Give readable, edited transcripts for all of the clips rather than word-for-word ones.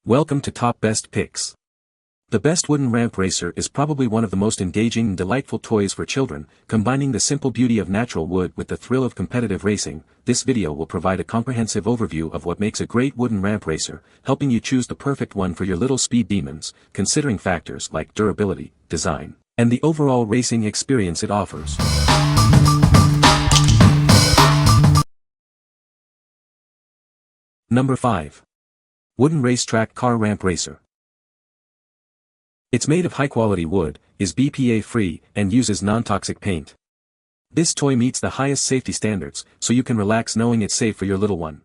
Welcome to Top Best Picks. The best wooden ramp racer is probably one of the most engaging and delightful toys for children, combining the simple beauty of natural wood with the thrill of competitive racing. This video will provide a comprehensive overview of what makes a great wooden ramp racer, helping you choose the perfect one for your little speed demons, considering factors like durability, design, and the overall racing experience it offers. Number 5. Wooden Racetrack Car Ramp Racer. It's made of high-quality wood, is BPA-free, and uses non-toxic paint. This toy meets the highest safety standards, so you can relax knowing it's safe for your little one.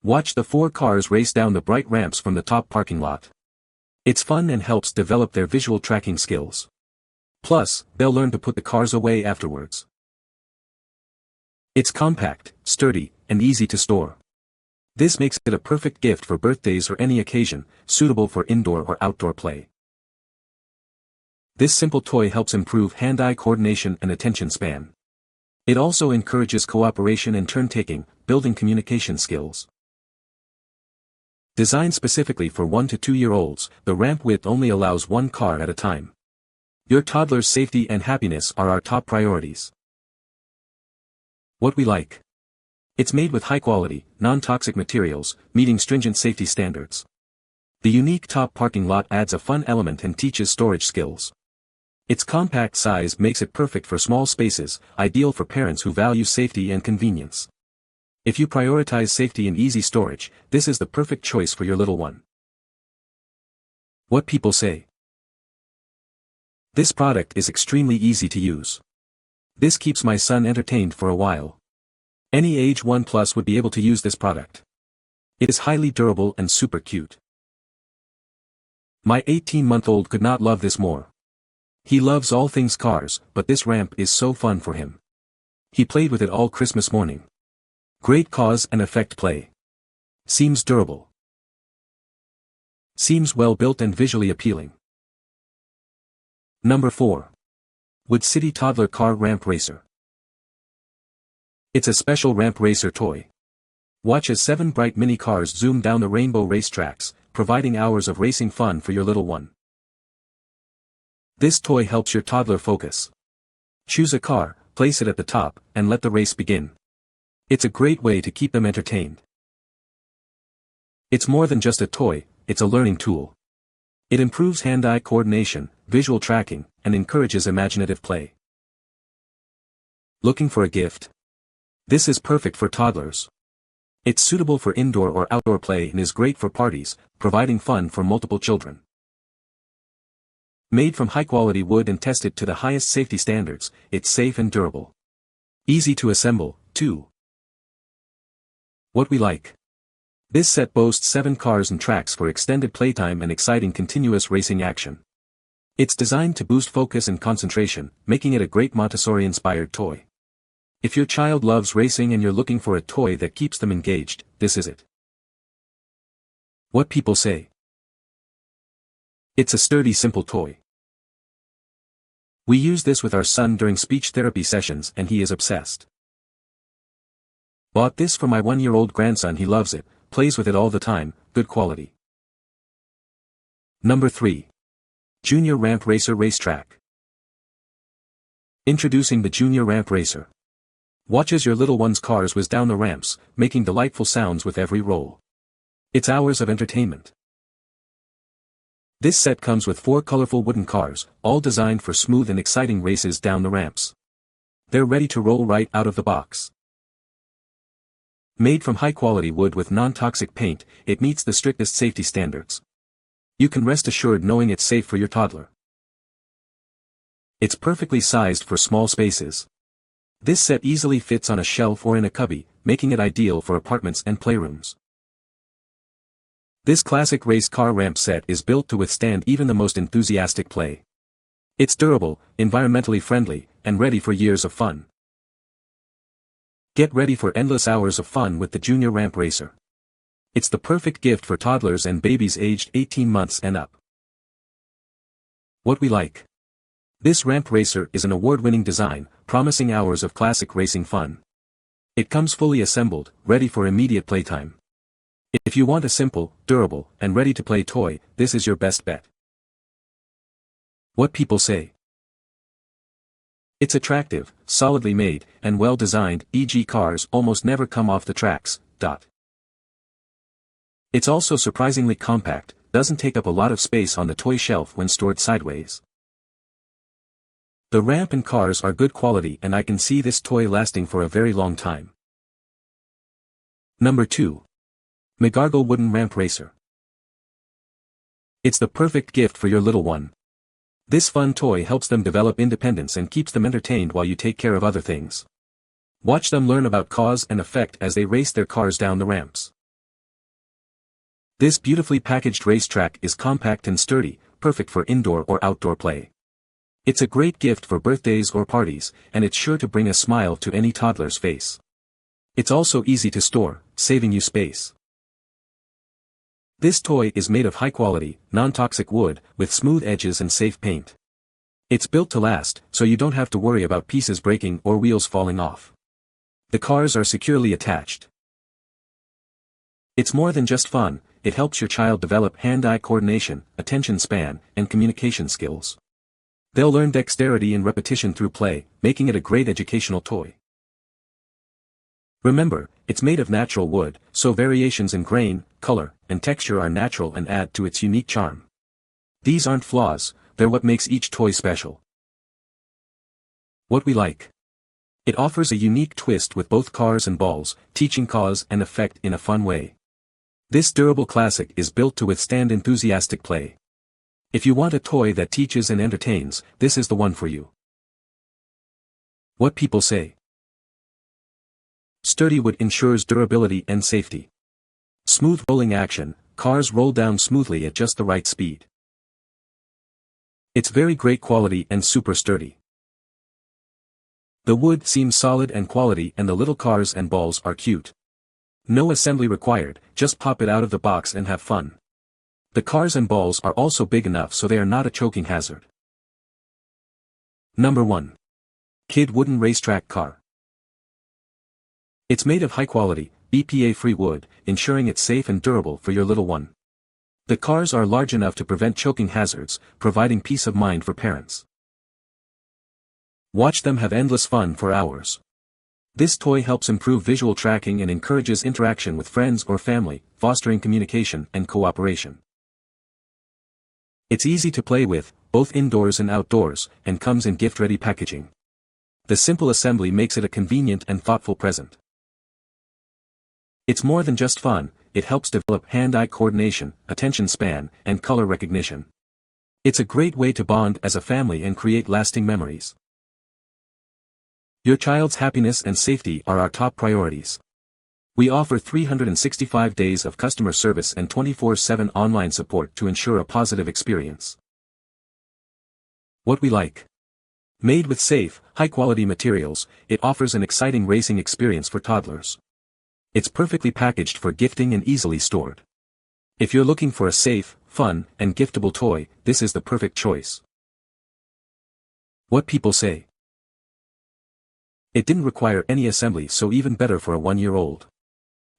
Watch the 4 cars race down the bright ramps from the top parking lot. It's fun and helps develop their visual tracking skills. Plus, they'll learn to put the cars away afterwards. It's compact, sturdy, and easy to store. This makes it a perfect gift for birthdays or any occasion, suitable for indoor or outdoor play. This simple toy helps improve hand-eye coordination and attention span. It also encourages cooperation and turn-taking, building communication skills. Designed specifically for 1 to 2-year-olds, the ramp width only allows 1 car at a time. Your toddler's safety and happiness are our top priorities. What we like. It's made with high-quality, non-toxic materials, meeting stringent safety standards. The unique top parking lot adds a fun element and teaches storage skills. Its compact size makes it perfect for small spaces, ideal for parents who value safety and convenience. If you prioritize safety and easy storage, this is the perfect choice for your little one. What people say. This product is extremely easy to use. This keeps my son entertained for a while. Any age 1+ would be able to use this product. It is highly durable and super cute. My 18-month-old could not love this more. He loves all things cars, but this ramp is so fun for him. He played with it all Christmas morning. Great cause and effect play. Seems durable. Seems well built and visually appealing. Number 4. Wood City Toddler Car Ramp Racer. It's a special ramp racer toy. Watch as 7 bright mini cars zoom down the rainbow racetracks, providing hours of racing fun for your little one. This toy helps your toddler focus. Choose a car, place it at the top, and let the race begin. It's a great way to keep them entertained. It's more than just a toy, it's a learning tool. It improves hand-eye coordination, visual tracking, and encourages imaginative play. Looking for a gift? This is perfect for toddlers. It's suitable for indoor or outdoor play and is great for parties, providing fun for multiple children. Made from high-quality wood and tested to the highest safety standards, it's safe and durable. Easy to assemble, too. What we like. This set boasts 7 cars and tracks for extended playtime and exciting continuous racing action. It's designed to boost focus and concentration, making it a great Montessori-inspired toy. If your child loves racing and you're looking for a toy that keeps them engaged, this is it. What people say. It's a sturdy, simple toy. We use this with our son during speech therapy sessions and he is obsessed. Bought this for my 1-year-old grandson, he loves it, plays with it all the time, good quality. Number 3. Junior Ramp Racer Racetrack. Introducing the Junior Ramp Racer. Watch as your little one's cars whiz down the ramps, making delightful sounds with every roll. It's hours of entertainment. This set comes with 4 colorful wooden cars, all designed for smooth and exciting races down the ramps. They're ready to roll right out of the box. Made from high-quality wood with non-toxic paint, it meets the strictest safety standards. You can rest assured knowing it's safe for your toddler. It's perfectly sized for small spaces. This set easily fits on a shelf or in a cubby, making it ideal for apartments and playrooms. This classic race car ramp set is built to withstand even the most enthusiastic play. It's durable, environmentally friendly, and ready for years of fun. Get ready for endless hours of fun with the Junior Ramp Racer. It's the perfect gift for toddlers and babies aged 18 months and up. What we like. This ramp racer is an award-winning design, promising hours of classic racing fun. It comes fully assembled, ready for immediate playtime. If you want a simple, durable, and ready-to-play toy, this is your best bet. What people say. It's attractive, solidly made, and well designed, e.g. cars almost never come off the tracks. It's also surprisingly compact, doesn't take up a lot of space on the toy shelf when stored sideways. The ramp and cars are good quality and I can see this toy lasting for a very long time. Number 2. Migargle Wooden Ramp Racer. It's the perfect gift for your little one. This fun toy helps them develop independence and keeps them entertained while you take care of other things. Watch them learn about cause and effect as they race their cars down the ramps. This beautifully packaged racetrack is compact and sturdy, perfect for indoor or outdoor play. It's a great gift for birthdays or parties, and it's sure to bring a smile to any toddler's face. It's also easy to store, saving you space. This toy is made of high-quality, non-toxic wood, with smooth edges and safe paint. It's built to last, so you don't have to worry about pieces breaking or wheels falling off. The cars are securely attached. It's more than just fun, it helps your child develop hand-eye coordination, attention span, and communication skills. They'll learn dexterity and repetition through play, making it a great educational toy. Remember, it's made of natural wood, so variations in grain, color, and texture are natural and add to its unique charm. These aren't flaws, they're what makes each toy special. What we like. It offers a unique twist with both cars and balls, teaching cause and effect in a fun way. This durable classic is built to withstand enthusiastic play. If you want a toy that teaches and entertains, this is the one for you. What people say. Sturdy wood ensures durability and safety. Smooth rolling action, cars roll down smoothly at just the right speed. It's very great quality and super sturdy. The wood seems solid and quality and the little cars and balls are cute. No assembly required, just pop it out of the box and have fun. The cars and balls are also big enough so they are not a choking hazard. Number 1. Kid Wooden Racetrack Car. It's made of high-quality, BPA-free wood, ensuring it's safe and durable for your little one. The cars are large enough to prevent choking hazards, providing peace of mind for parents. Watch them have endless fun for hours. This toy helps improve visual tracking and encourages interaction with friends or family, fostering communication and cooperation. It's easy to play with, both indoors and outdoors, and comes in gift-ready packaging. The simple assembly makes it a convenient and thoughtful present. It's more than just fun, it helps develop hand-eye coordination, attention span, and color recognition. It's a great way to bond as a family and create lasting memories. Your child's happiness and safety are our top priorities. We offer 365 days of customer service and 24/7 online support to ensure a positive experience. What we like. Made with safe, high-quality materials, it offers an exciting racing experience for toddlers. It's perfectly packaged for gifting and easily stored. If you're looking for a safe, fun, and giftable toy, this is the perfect choice. What people say. It didn't require any assembly, so even better for a 1-year-old.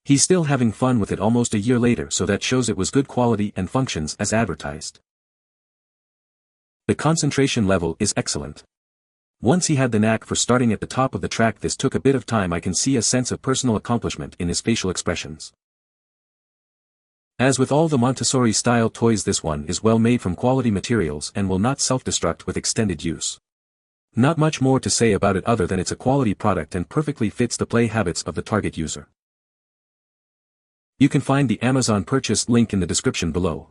He's still having fun with it almost a year later, so that shows it was good quality and functions as advertised. The concentration level is excellent. Once he had the knack for starting at the top of the track, this took a bit of time. I can see a sense of personal accomplishment in his facial expressions. As with all the Montessori-style toys, this one is well made from quality materials and will not self-destruct with extended use. Not much more to say about it other than it's a quality product and perfectly fits the play habits of the target user. You can find the Amazon purchase link in the description below.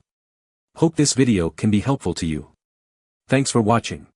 Hope this video can be helpful to you. Thanks for watching.